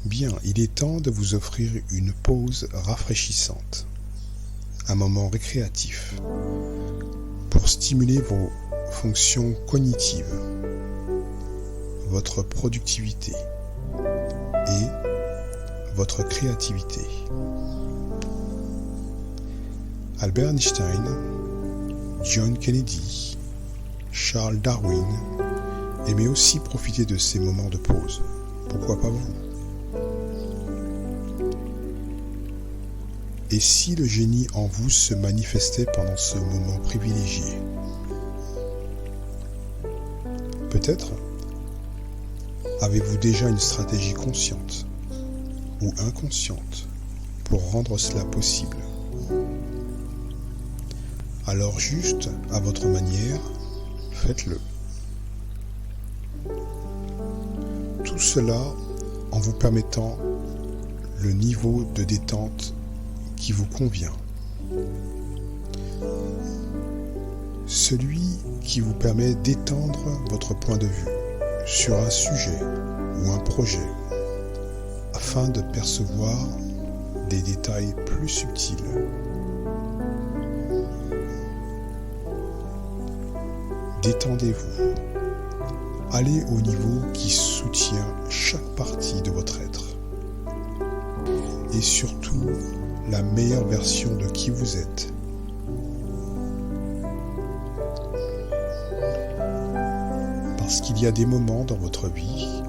Bien, il est temps de vous offrir une pause rafraîchissante, un moment récréatif pour stimuler vos fonctions cognitives, votre productivité et votre créativité. Albert Einstein, John Kennedy, Charles Darwin aimaient aussi profiter de ces moments de pause. Pourquoi pas vous ? Et si le génie en vous se manifestait pendant ce moment privilégié ? Peut-être avez-vous déjà une stratégie consciente ou inconsciente pour rendre cela possible. Alors juste, à votre manière, faites-le. Tout cela en vous permettant le niveau de détente qui vous convient. Celui qui vous permet d'étendre votre point de vue sur un sujet ou un projet afin de percevoir des détails plus subtils. Détendez-vous. Allez au niveau qui soutient chaque partie de votre être. Et surtout, la meilleure version de qui vous êtes. Parce qu'il y a des moments dans votre vie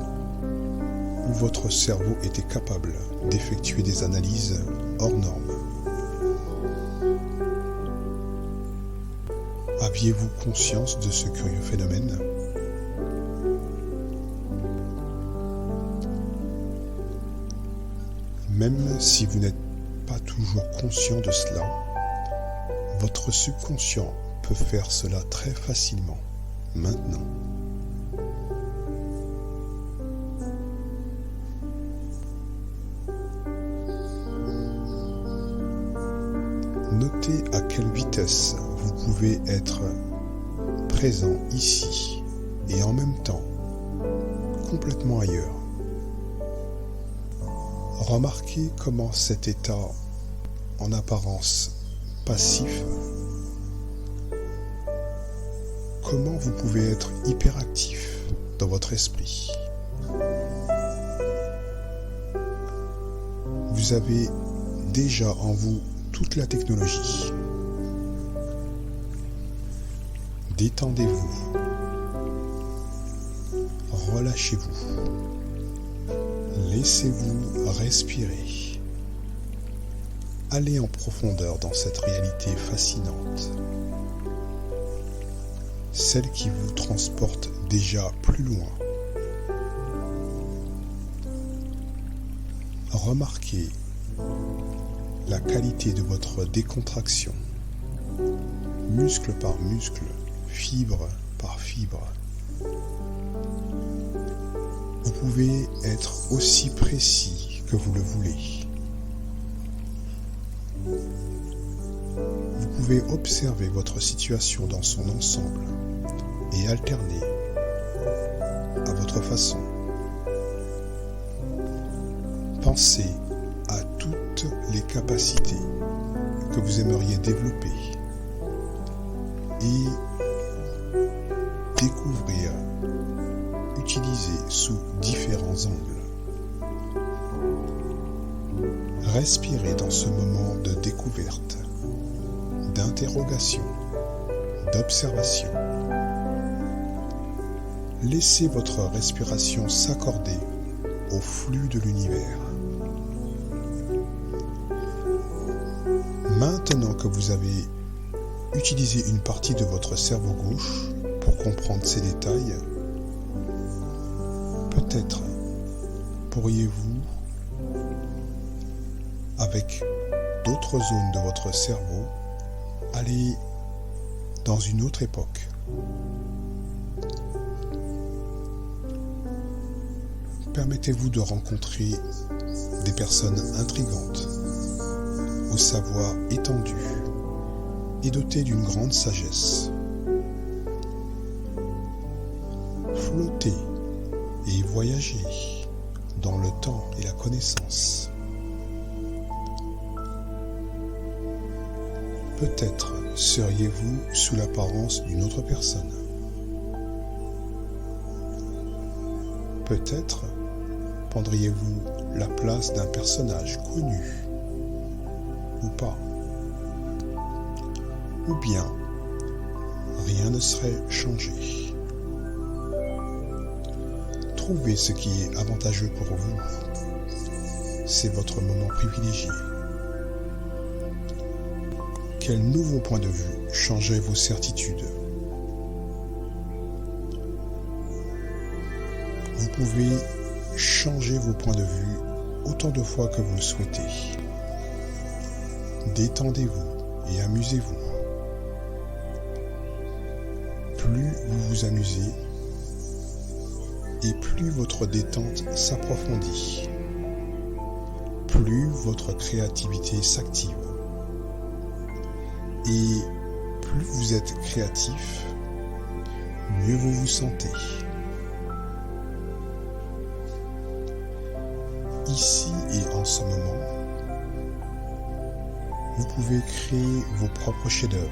où votre cerveau était capable d'effectuer des analyses hors normes. Aviez-vous conscience de ce curieux phénomène ? Même si vous n'êtes pas toujours conscient de cela, votre subconscient peut faire cela très facilement, maintenant. Notez à quelle vitesse vous pouvez être présent ici et en même temps complètement ailleurs. Remarquez comment cet état en apparence passif, comment vous pouvez être hyperactif dans votre esprit. Vous avez déjà en vous toute la technologie. Détendez-vous. Relâchez-vous. Laissez-vous respirer. Allez en profondeur dans cette réalité fascinante. Celle qui vous transporte déjà plus loin. Remarquez la qualité de votre décontraction, muscle par muscle, fibre par fibre. Vous pouvez être aussi précis que vous le voulez. Vous pouvez observer votre situation dans son ensemble et alterner à votre façon. Pensez à toutes les capacités que vous aimeriez développer et découvrir, utiliser sous différents angles. Respirez dans ce moment de découverte, d'interrogation, d'observation. Laissez votre respiration s'accorder au flux de l'univers. Maintenant que vous avez utilisé une partie de votre cerveau gauche pour comprendre ces détails, peut-être pourriez-vous, avec d'autres zones de votre cerveau, aller dans une autre époque. Permettez-vous de rencontrer des personnes intrigantes, au savoir étendu et dotées d'une grande sagesse. Flottez et voyagez dans le temps et la connaissance. Peut-être seriez-vous sous l'apparence d'une autre personne. Peut-être prendriez-vous la place d'un personnage connu ou pas. Ou bien rien ne serait changé. Trouvez ce qui est avantageux pour vous. C'est votre moment privilégié. Quel nouveau point de vue changerait vos certitudes? Vous pouvez changer vos points de vue autant de fois que vous le souhaitez. Détendez-vous et amusez-vous. Plus vous vous amusez, et plus votre détente s'approfondit, plus votre créativité s'active. Et plus vous êtes créatif, mieux vous vous sentez. Ici et en ce moment, vous pouvez créer vos propres chefs-d'œuvre.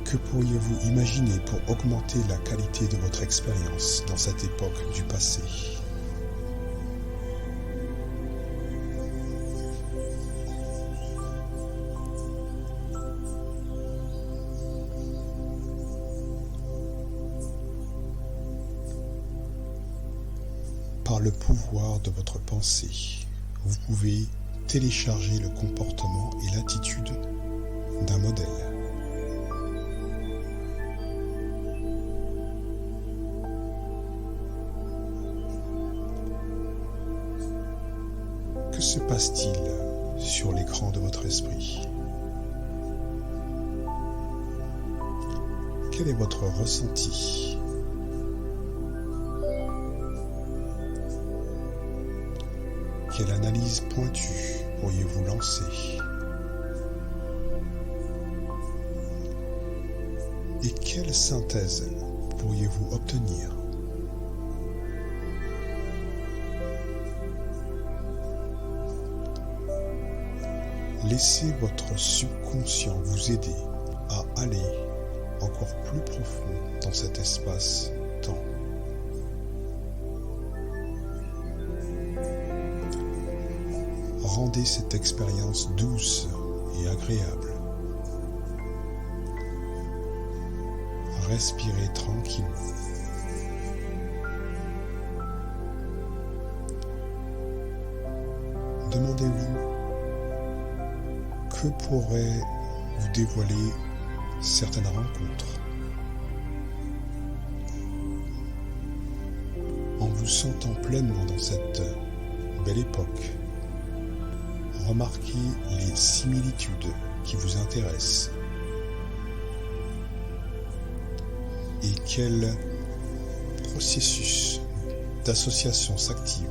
Que pourriez-vous imaginer pour augmenter la qualité de votre expérience dans cette époque du passé? Par le pouvoir de votre pensée, vous pouvez télécharger le comportement et l'attitude d'un modèle. Que se passe-t-il sur l'écran de votre esprit? Quel est votre ressenti? Quelle analyse pointue pourriez-vous lancer? Et quelle synthèse pourriez-vous obtenir? Laissez votre subconscient vous aider à aller encore plus profond dans cet espace-temps. Rendez cette expérience douce et agréable. Respirez tranquillement. Demandez-vous que pourrait vous dévoiler certaines rencontres. En vous sentant pleinement dans cette belle époque, remarquez les similitudes qui vous intéressent et quel processus d'association s'active.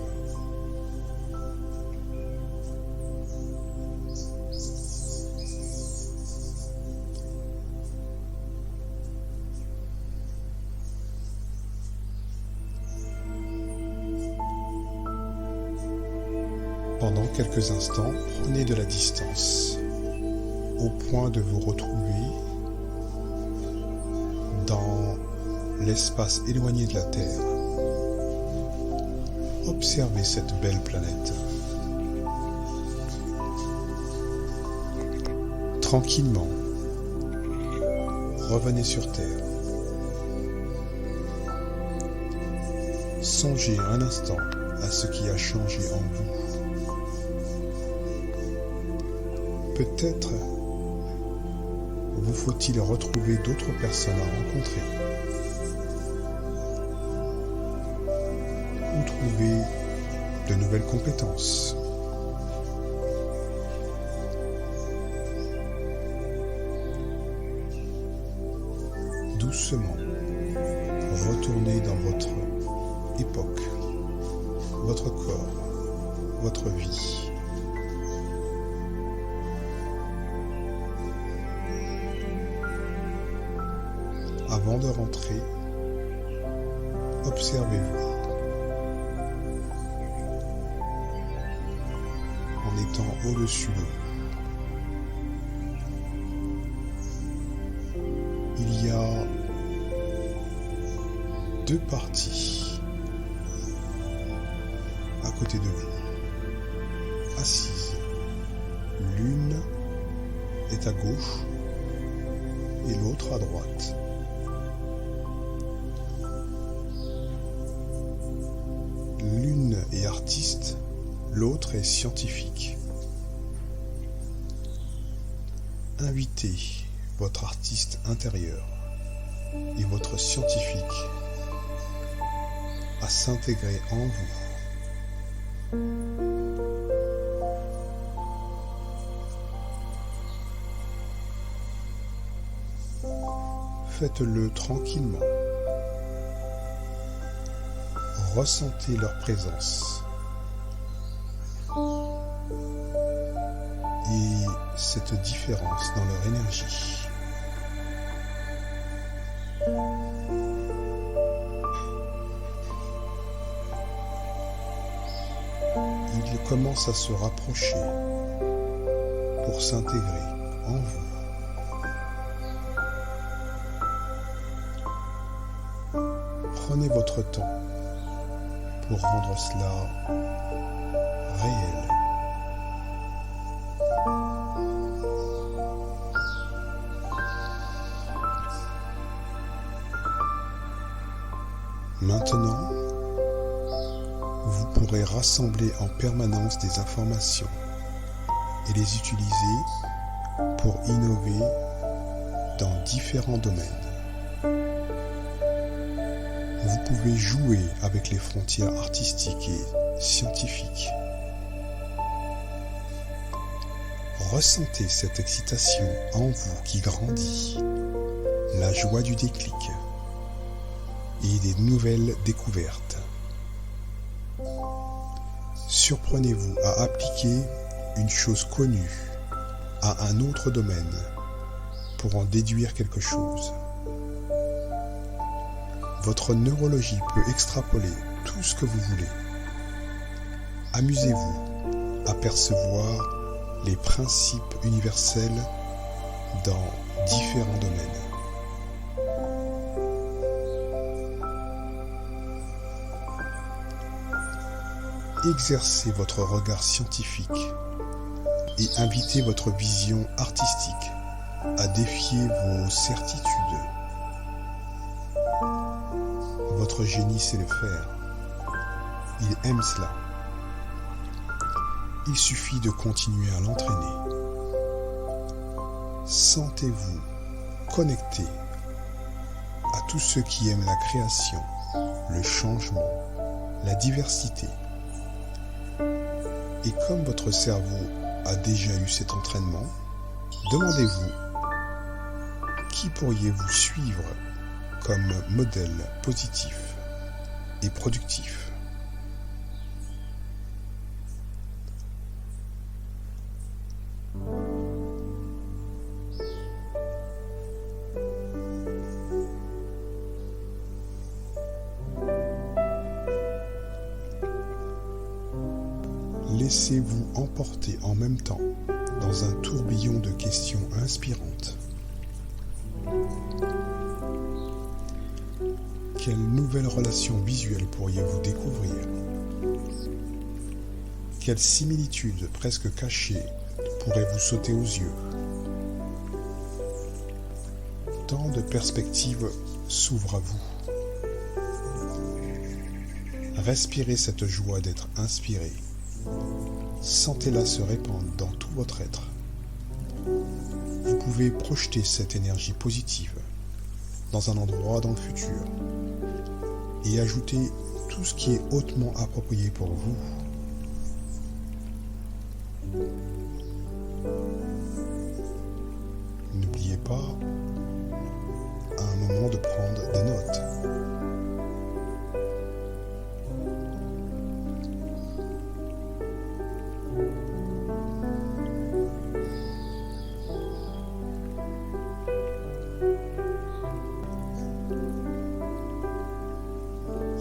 Pendant quelques instants, prenez de la distance, au point de vous retrouver dans l'espace éloigné de la Terre. Observez cette belle planète. Tranquillement, revenez sur Terre. Songez un instant à ce qui a changé en vous. Peut-être vous faut-il retrouver d'autres personnes à rencontrer ou trouver de nouvelles compétences. Doucement, retournez dans votre époque, votre corps, votre vie. Avant de rentrer, observez-vous en étant au-dessus de vous. Il y a deux parties à côté de vous, assises. L'une est à gauche et l'autre à droite. L'une est artiste, l'autre est scientifique. Invitez votre artiste intérieur et votre scientifique à s'intégrer en vous. Faites-le tranquillement. Ressentez leur présence et cette différence dans leur énergie. Ils commencent à se rapprocher pour s'intégrer en vous. Prenez votre temps pour rendre cela réel. Maintenant, vous pourrez rassembler en permanence des informations et les utiliser pour innover dans différents domaines. Vous pouvez jouer avec les frontières artistiques et scientifiques. Ressentez cette excitation en vous qui grandit, la joie du déclic et des nouvelles découvertes. Surprenez-vous à appliquer une chose connue à un autre domaine pour en déduire quelque chose. Votre neurologie peut extrapoler tout ce que vous voulez. Amusez-vous à percevoir les principes universels dans différents domaines. Exercez votre regard scientifique et invitez votre vision artistique à défier vos certitudes. Votre génie sait le faire. Il aime cela. Il suffit de continuer à l'entraîner. Sentez-vous connecté à tous ceux qui aiment la création, le changement, la diversité. Et comme votre cerveau a déjà eu cet entraînement, demandez-vous qui pourriez-vous suivre comme modèle positif et productif. Laissez-vous emporter en même temps dans un tourbillon de questions inspirantes. Quelle nouvelle relation visuelle pourriez-vous découvrir? Quelle similitude presque cachée pourrait vous sauter aux yeux? Tant de perspectives s'ouvrent à vous. Respirez cette joie d'être inspiré. Sentez-la se répandre dans tout votre être. Vous pouvez projeter cette énergie positive dans un endroit dans le futur et ajouter tout ce qui est hautement approprié pour vous. N'oubliez pas à un moment de prendre des notes.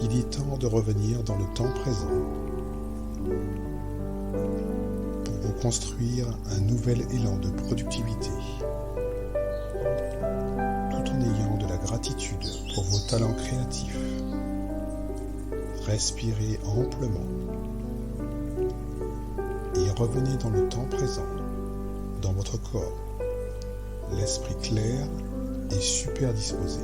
Il est temps de revenir dans le temps présent pour vous construire un nouvel élan de productivité, tout en ayant de la gratitude pour vos talents créatifs. Respirez amplement et revenez dans le temps présent, dans votre corps, l'esprit clair et super disposé.